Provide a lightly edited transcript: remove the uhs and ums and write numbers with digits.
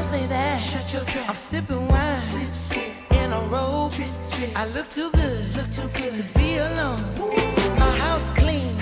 say that. Shut your trap. I'm sipping wine Sip, sip. in a robe. Drip, drip. I look too good Look too good. to be alone. My house clean,